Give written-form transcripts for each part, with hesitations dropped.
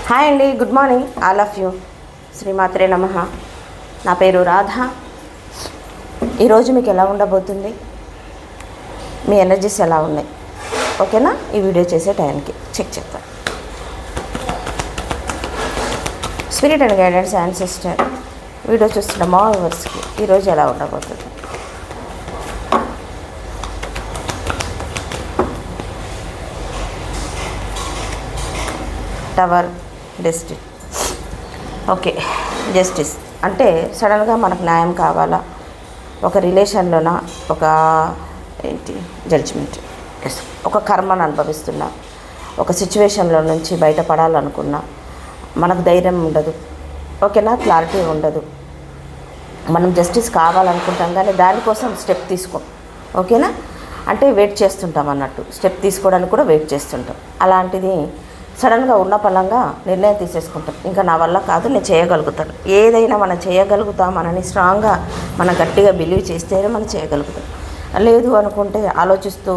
Hi అండి, good morning all of you. శ్రీమాత్రే నమః. నా పేరు రాధ. ఈరోజు మీకు ఎలా ఉండబోతుంది, మీ ఎనర్జీస్ ఎలా ఉన్నాయి, ఓకేనా? ఈ వీడియో చేసే టైంకి చెక్ చేద్దాం. Spirit and guidance and sister video చూస్తున్న మా వ్యూవర్స్కి ఈరోజు ఎలా ఉండబోతుంది. Tower destiny. ఓకే, జస్టిస్ అంటే సడన్గా మనకు న్యాయం కావాలా, ఒక రిలేషన్లోన ఒక జడ్జిమెంట్, ఒక కర్మను అనుభవిస్తున్నా, ఒక సిచ్యువేషన్లో నుంచి బయటపడాలనుకున్నా మనకు ధైర్యం ఉండదు, ఓకేనా, క్లారిటీ ఉండదు. మనం జస్టిస్ కావాలనుకుంటాం కానీ దానికోసం స్టెప్ తీసుకోం, ఓకేనా, అంటే వెయిట్ చేస్తుంటాం అన్నట్టు. స్టెప్ తీసుకోవడానికి కూడా వెయిట్ చేస్తుంటాం. అలాంటిది సడన్గా ఉన్న పలంగా నిర్ణయం తీసేసుకుంటాం. ఇంకా నా వల్ల కాదు, నేను చేయగలుగుతాను. ఏదైనా మనం చేయగలుగుతామనని స్ట్రాంగ్గా మనం గట్టిగా బిలీవ్ చేస్తేనే మనం చేయగలుగుతాం. లేదు అనుకుంటే ఆలోచిస్తూ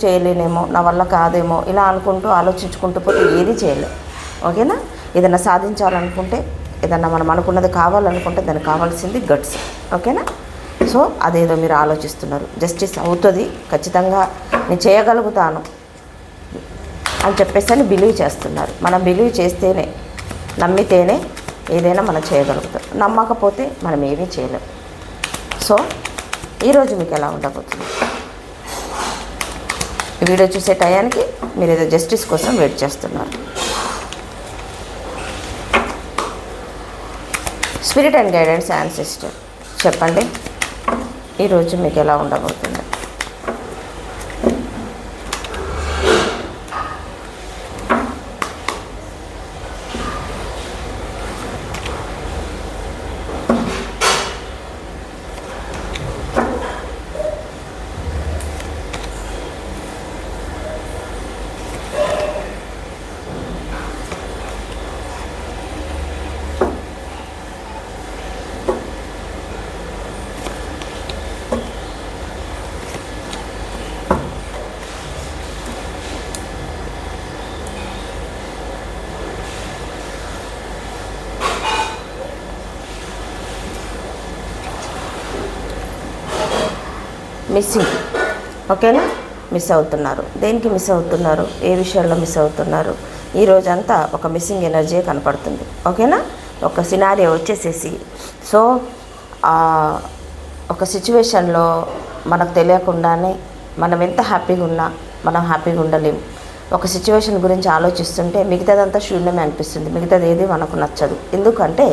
చేయలేనేమో, నా వల్ల కాదేమో, ఇలా అనుకుంటూ ఆలోచించుకుంటూ పోతే ఏది చేయలేం, ఓకేనా. ఏదైనా సాధించాలనుకుంటే, ఏదన్నా మనం అనుకున్నది కావాలనుకుంటే దానికి కావాల్సింది గట్స్, ఓకేనా. సో అదేదో మీరు ఆలోచిస్తున్నారు, జస్టిస్ అవుతుంది ఖచ్చితంగా, నేను చేయగలుగుతాను అని చెప్పేసి అని బిలీవ్ చేస్తున్నారు. మనం బిలీవ్ చేస్తేనే, నమ్మితేనే ఏదైనా మనం చేయగలుగుతాం. నమ్మకపోతే మనం ఏమీ చేయలేం. సో ఈరోజు మీకు ఎలా ఉండబోతుంది, ఈ వీడియో చూసే టయానికి మీరు ఏదో జస్టిస్ కోసం వెయిట్ చేస్తున్నారు. Spirit and guidance and sister చెప్పండి, ఈరోజు మీకు ఎలా ఉండబోతుంది. మిస్సింగ్, ఓకేనా. మిస్ అవుతున్నారు. దేనికి మిస్ అవుతున్నారు, ఏ విషయాల్లో మిస్ అవుతున్నారు, ఈ రోజంతా ఒక మిస్సింగ్ ఎనర్జీ కనపడుతుంది, ఓకేనా. ఒక సినారియో వచ్చేసేసి, సో ఒక సిచ్యువేషన్లో మనకు తెలియకుండానే మనం ఎంత హ్యాపీగా ఉన్నా మనం హ్యాపీగా ఉండలేము. ఒక సిచ్యువేషన్ గురించి ఆలోచిస్తుంటే మిగతాదంతా శూన్యమే అనిపిస్తుంది, మిగతాది ఏది మనకు నచ్చదు. ఎందుకంటే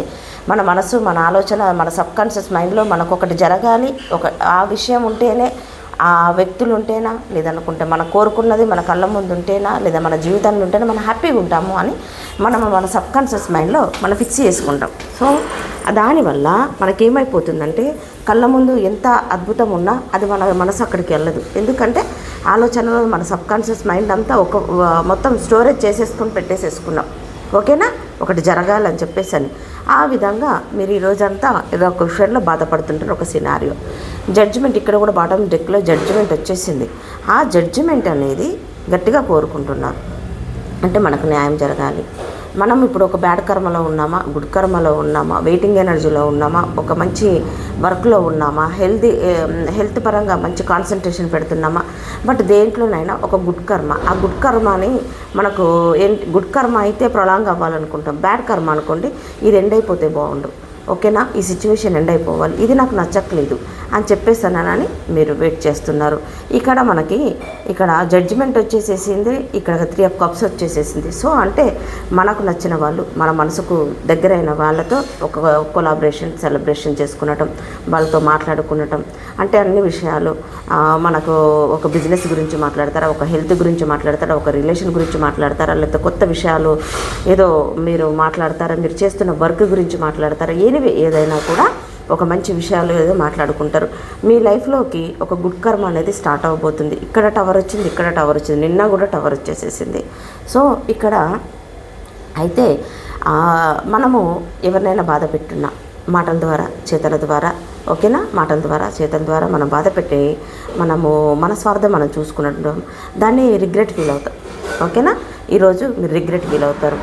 మన మనసు, మన ఆలోచన, మన సబ్కాన్షియస్ మైండ్లో మనకు ఒకటి జరగాలి, ఆ విషయం ఉంటేనే, ఆ వ్యక్తులు ఉంటేనా, లేదనుకుంటే మనం కోరుకున్నది మన కళ్ళ ముందు ఉంటేనా, లేదా మన జీవితంలో ఉంటేనే మనం హ్యాపీగా ఉంటాము అని మన సబ్కాన్షియస్ మైండ్లో మనం ఫిక్స్ చేసుకుంటాం. సో దానివల్ల మనకేమైపోతుందంటే కళ్ళ ముందు ఎంత అద్భుతం ఉన్నా అది మన మనసు అక్కడికి వెళ్ళదు. ఎందుకంటే ఆలోచనలో మన సబ్కాన్షియస్ మైండ్ అంతా మొత్తం స్టోరేజ్ పెట్టేసేసుకున్నాం, ఓకేనా, ఒకటి జరగాలని చెప్పేసి అని. ఆ విధంగా మీరు ఈరోజంతా ఏదో ఒక విషయంలో బాధపడుతుంటారు. ఒక సినారియో జడ్జిమెంట్, ఇక్కడ కూడా బాటమ్ డెక్లో జడ్జిమెంట్ వచ్చేసింది. ఆ జడ్జిమెంట్ అనేది గట్టిగా కోరుకుంటున్నారు. అంటే మనకు న్యాయం జరగాలి. మనం ఇప్పుడు ఒక బ్యాడ్ కర్మలో ఉన్నామా, గుడ్ కర్మలో ఉన్నామా, వెయిటింగ్ ఎనర్జీలో ఉన్నామా, ఒక మంచి వర్క్లో ఉన్నామా, హెల్త్ పరంగా మంచి కాన్సన్ట్రేషన్ పెడుతున్నామా, బట్ దేంట్లోనైనా ఒక గుడ్ కర్మ, ఆ గుడ్ కర్మని మనకు గుడ్ కర్మ అయితే ప్రొలాంగ్ అవ్వాలనుకుంటాం. బ్యాడ్ కర్మ అనుకోండి, ఇది ఎండ్ అయిపోతే బాగుండు, ఓకేనా, ఈ సిచ్యువేషన్ ఎండ్ అయిపోవాలి, ఇది నాకు నచ్చట్లేదు అని చెప్పేసానని మీరు వెయిట్ చేస్తున్నారు. ఇక్కడ జడ్జిమెంట్ వచ్చేసేసింది, ఇక్కడ 3 of Cups వచ్చేసేసింది. సో అంటే మనకు నచ్చిన వాళ్ళు, మన మనసుకు దగ్గరైన వాళ్ళతో ఒక కొలాబరేషన్, సెలబ్రేషన్ చేసుకునటం, వాళ్ళతో మాట్లాడుకునటం, అంటే అన్ని విషయాలు మనకు ఒక బిజినెస్ గురించి మాట్లాడతారా, ఒక హెల్త్ గురించి మాట్లాడతారా, ఒక రిలేషన్ గురించి మాట్లాడతారా, లేకపోతే కొత్త విషయాలు ఏదో మీరు మాట్లాడతారా, మీరు చేస్తున్న వర్క్ గురించి మాట్లాడతారా, ఏదైనా కూడా ఒక మంచి విషయాలు ఏదో మాట్లాడుకుంటారు. మీ లైఫ్లోకి ఒక గుడ్ కర్మ అనేది స్టార్ట్ అవ్వబోతుంది. ఇక్కడ టవర్ వచ్చింది, ఇక్కడ టవర్ వచ్చింది, నిన్న కూడా టవర్ వచ్చేసేసింది. సో ఇక్కడ అయితే మనము ఎవరినైనా బాధ పెట్టున్నా మాటల ద్వారా, చేతల ద్వారా, ఓకేనా, మాటల ద్వారా, చేతల ద్వారా మనం బాధ పెట్టి మన స్వార్థం మనం చూసుకున్నట్టు దాన్ని రిగ్రెట్ ఫీల్ అవుతాం. ఓకేనా? ఈరోజు మీరు రిగ్రెట్ ఫీల్ అవుతారు.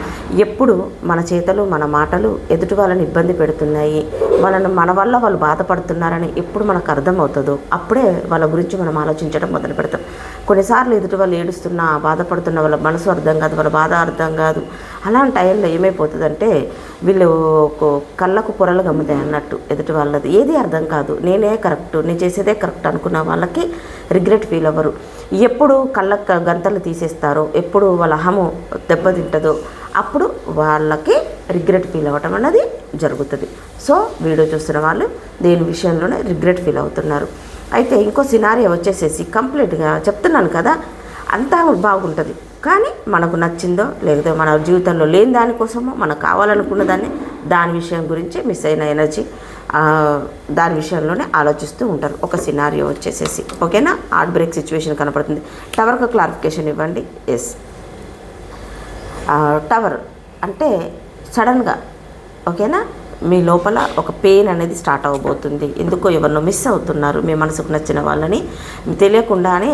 ఎప్పుడు మన చేతలు మన మాటలు ఎదుటి వాళ్ళని ఇబ్బంది పెడుతున్నాయి, మన వల్ల వాళ్ళు బాధపడుతున్నారని ఎప్పుడు మనకు అర్థమవుతుందో అప్పుడే వాళ్ళ గురించి మనం ఆలోచించడం మొదలు పెడతాం. కొన్నిసార్లు ఎదుటి వాళ్ళు ఏడుస్తున్నా బాధపడుతున్న వాళ్ళ మనసు అర్థం కాదు, వాళ్ళ బాధ అర్థం కాదు. అలాంటి టైంలో ఏమైపోతుందంటే వీళ్ళు కళ్ళకు పొరలు గమ్ముతాయి అన్నట్టు ఎదుటి వాళ్ళది ఏది అర్థం కాదు. నేనే కరెక్ట్, నేను చేసేదే కరెక్ట్ అనుకున్న వాళ్ళకి రిగ్రెట్ ఫీల్ అవ్వరు. ఎప్పుడు కళ్ళ గంతలు తీసేస్తారో, ఎప్పుడు వాళ్ళ అహము దెబ్బతింటుందో అప్పుడు వాళ్ళకి రిగ్రెట్ ఫీల్ అవ్వటం అన్నది జరుగుతుంది. సో వీడియో చూస్తున్న వాళ్ళు దేని విషయంలోనే రిగ్రెట్ ఫీల్ అవుతున్నారు. అయితే ఇంకో సినారియో వచ్చేసేసి కంప్లీట్గా చెప్తున్నాను కదా, అంతా బాగుంటుంది కానీ మనకు నచ్చిందో లేకపోతే మన జీవితంలో లేని దానికోసమో మనకు కావాలనుకున్న దాని విషయం గురించి మిస్ అయిన ఎనర్జీ దాని విషయంలోనే ఆలోచిస్తూ ఉంటారు. ఒక సినారియో వచ్చేసేసి ఓకేనా, హార్ట్ బ్రేక్ సిచ్యువేషన్ కనపడుతుంది. టవర్కు క్లారిఫికేషన్ ఇవ్వండి. ఎస్, టవర్ అంటే సడన్గా ఓకేనా మీ లోపల ఒక పెయిన్ అనేది స్టార్ట్ అవ్వబోతుంది. ఎందుకో ఎవరినో మిస్ అవుతున్నారు, మీ మనసుకు నచ్చిన వాళ్ళని. తెలియకుండానే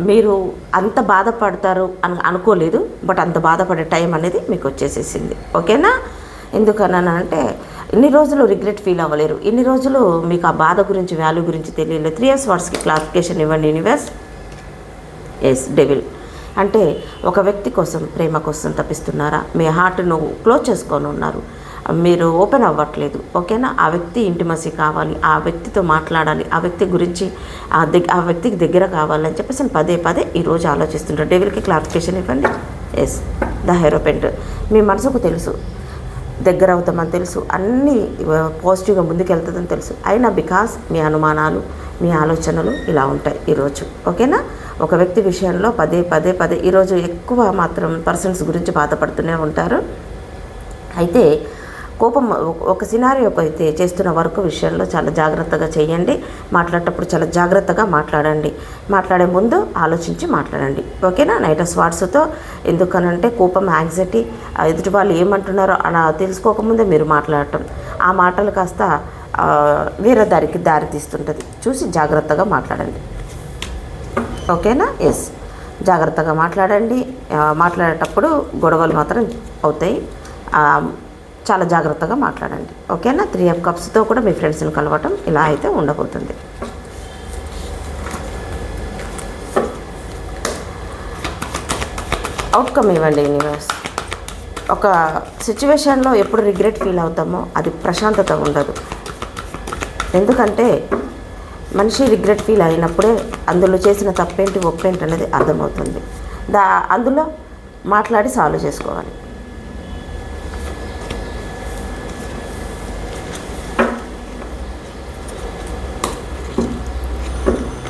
మీరు అంత బాధపడతారు అని అనుకోలేదు, బట్ అంత బాధపడే టైం అనేది మీకు వచ్చేసేసింది. ఓకేనా? ఎందుకన్నానంటే ఇన్ని రోజులు రిగ్రెట్ ఫీల్ అవ్వలేరు, ఇన్ని రోజులు మీకు ఆ బాధ గురించి వాల్యూ గురించి తెలియలేదు. 3 years వర్డ్స్కి క్లారిఫికేషన్ ఇవ్వండి యూనివర్స్. ఎస్, డెవిల్ అంటే ఒక వ్యక్తి కోసం, ప్రేమ కోసం తప్పిస్తున్నారా? మీ హార్ట్ను క్లోజ్ చేసుకొని ఉన్నారు, మీరు ఓపెన్ అవ్వట్లేదు. ఓకేనా? ఆ వ్యక్తి ఇంటిమసీ కావాలి, ఆ వ్యక్తితో మాట్లాడాలి, ఆ వ్యక్తి గురించి ఆ వ్యక్తికి దగ్గర కావాలని చెప్పేసి పదే పదే ఈరోజు ఆలోచిస్తుంటారు. డెవిల్కి క్లారిఫికేషన్ ఇవ్వండి. ఎస్, ద హెరోపెంట్ మీ మనసుకు తెలుసు దగ్గర అవుతామని తెలుసు, అన్నీ పాజిటివ్గా ముందుకెళ్తుందని తెలుసు. అయినా బికాస్ మీ అనుమానాలు, మీ ఆలోచనలు ఇలా ఉంటాయి ఈరోజు. ఓకేనా? ఒక వ్యక్తి విషయంలో పదే పదే పదే ఈరోజు ఎక్కువ మాత్రం పర్సన్స్ గురించి బాధపడుతూనే ఉంటారు. అయితే కోపం ఒక సినారియోకి అయితే చేస్తున్న వర్క్ విషయంలో చాలా జాగ్రత్తగా చేయండి. మాట్లాడేటప్పుడు చాలా జాగ్రత్తగా మాట్లాడండి. మాట్లాడే ముందు ఆలోచించి మాట్లాడండి. ఓకేనా? నైట్ ఆఫ్ స్వార్డ్స్తో ఎందుకనంటే కోపం, యాంగ్జైటీ, ఎదుటి వాళ్ళు ఏమంటున్నారో అలా తెలుసుకోకముందే మీరు మాట్లాడటం, ఆ మాటలు కాస్త వేరే దారి తీస్తుంటుంది. చూసి జాగ్రత్తగా మాట్లాడండి. ఓకేనా? ఎస్, జాగ్రత్తగా మాట్లాడండి. మాట్లాడేటప్పుడు గొడవలు మాత్రం అవుతాయి, చాలా జాగ్రత్తగా మాట్లాడండి. ఓకేనా? 3 of Cupsతో కూడా మీ ఫ్రెండ్స్ని కలవటం ఇలా అయితే ఉండబోతుంది. అవుట్కమ్ ఇవ్వండి యూనివర్స్. ఒక సిచ్యువేషన్లో ఎప్పుడు రిగ్రెట్ ఫీల్ అవుతామో అది ప్రశాంతత ఉండదు. ఎందుకంటే మనిషి రిగ్రెట్ ఫీల్ అయినప్పుడే అందులో చేసిన తప్పేంటి ఒప్పేంటి అనేది అర్థమవుతుంది. అందులో మాట్లాడి సాల్వ్ చేసుకోవాలి.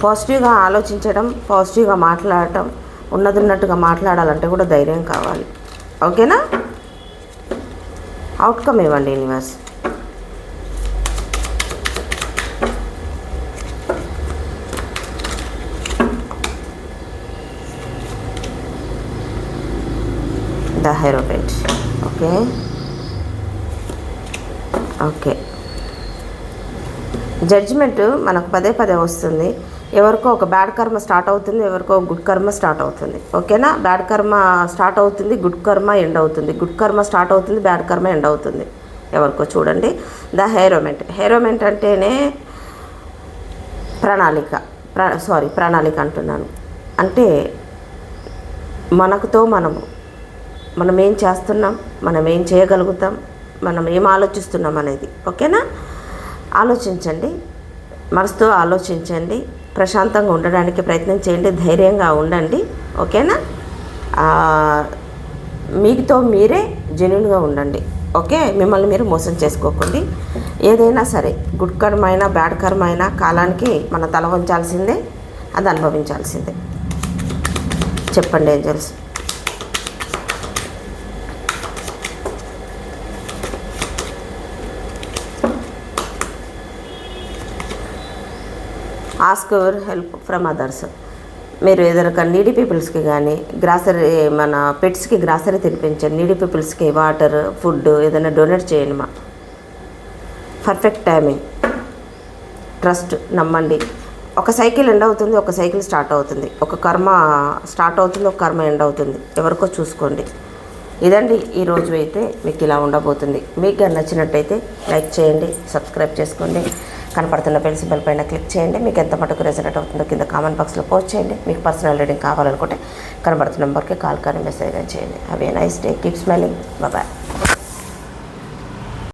పాజిటివ్గా ఆలోచించడం, పాజిటివ్గా మాట్లాడటం, ఉన్నట్టుగా మాట్లాడాలంటే కూడా ధైర్యం కావాలి. ఓకేనా? అవుట్కమ్ ఇవ్వండి యూనివర్స్. ద హెరోపెంట్. ఓకే, జడ్జిమెంట్ మనకు పదే పదే వస్తుంది. ఎవరికో ఒక బ్యాడ్ కర్మ స్టార్ట్ అవుతుంది, ఎవరికో గుడ్ కర్మ స్టార్ట్ అవుతుంది. ఓకేనా? బ్యాడ్ కర్మ స్టార్ట్ అవుతుంది, గుడ్ కర్మ ఎండ్ అవుతుంది. గుడ్ కర్మ స్టార్ట్ అవుతుంది, బ్యాడ్ కర్మ ఎండ్ అవుతుంది. ఎవరికో చూడండి. ద హెరోమెంట్ అంటేనే ప్రణాళిక అంటున్నాను. అంటే మనకుతో మనం ఏం చేస్తున్నాం, మనం ఏం చేయగలుగుతాం, మనం ఏం ఆలోచిస్తున్నాం అనేది. ఓకేనా? ఆలోచించండి, మనసుతో ఆలోచించండి, ప్రశాంతంగా ఉండడానికి ప్రయత్నం చేయండి, ధైర్యంగా ఉండండి. ఓకేనా? మీతో మీరే జెన్యూన్గా ఉండండి. ఓకే? మిమ్మల్ని మీరు మోసం చేసుకోకండి. ఏదైనా సరే గుడ్ కర్మ అయినా బ్యాడ్ కర్మ అయినా కాలానికి మన తల వంచాల్సిందే, అది అనుభవించాల్సిందే. చెప్పండి angels. Ask your help from others. మీరు ఏదైనా నీడీ పీపుల్స్కి కానీ గ్రాసరీ, మన పెట్స్కి గ్రాసరీ తినిపించండి. నీడీ పీపుల్స్కి వాటర్, ఫుడ్ ఏదైనా డొనేట్ చేయండి. పర్ఫెక్ట్ టైమింగ్, ట్రస్ట్, నమ్మండి. ఒక సైకిల్ ఎండ్ అవుతుంది, ఒక సైకిల్ స్టార్ట్ అవుతుంది. ఒక కర్మ స్టార్ట్ అవుతుంది, ఒక కర్మ ఎండ్ అవుతుంది. ఎవరికో చూసుకోండి. ఇదండి ఈరోజు అయితే మీకు ఇలా ఉండబోతుంది. మీకు నచ్చినట్టయితే లైక్ చేయండి, సబ్స్క్రైబ్ చేసుకోండి, కనపడుతున్న బెల్ సింబల్ పైన క్లిక్ చేయండి. మీకు ఎంత మటుకు రెజనేట్ అవుతుందో కింద కామెంట్ బాక్స్లో పోస్ట్ చేయండి. మీకు పర్సనల్ రీడింగ్ కావాలనుకుంటే కనపడుతున్న నెంబర్కి కాల్ కానీ మెసేజ్ కానీ చేయండి. Have a nice day, keep smiling, bye.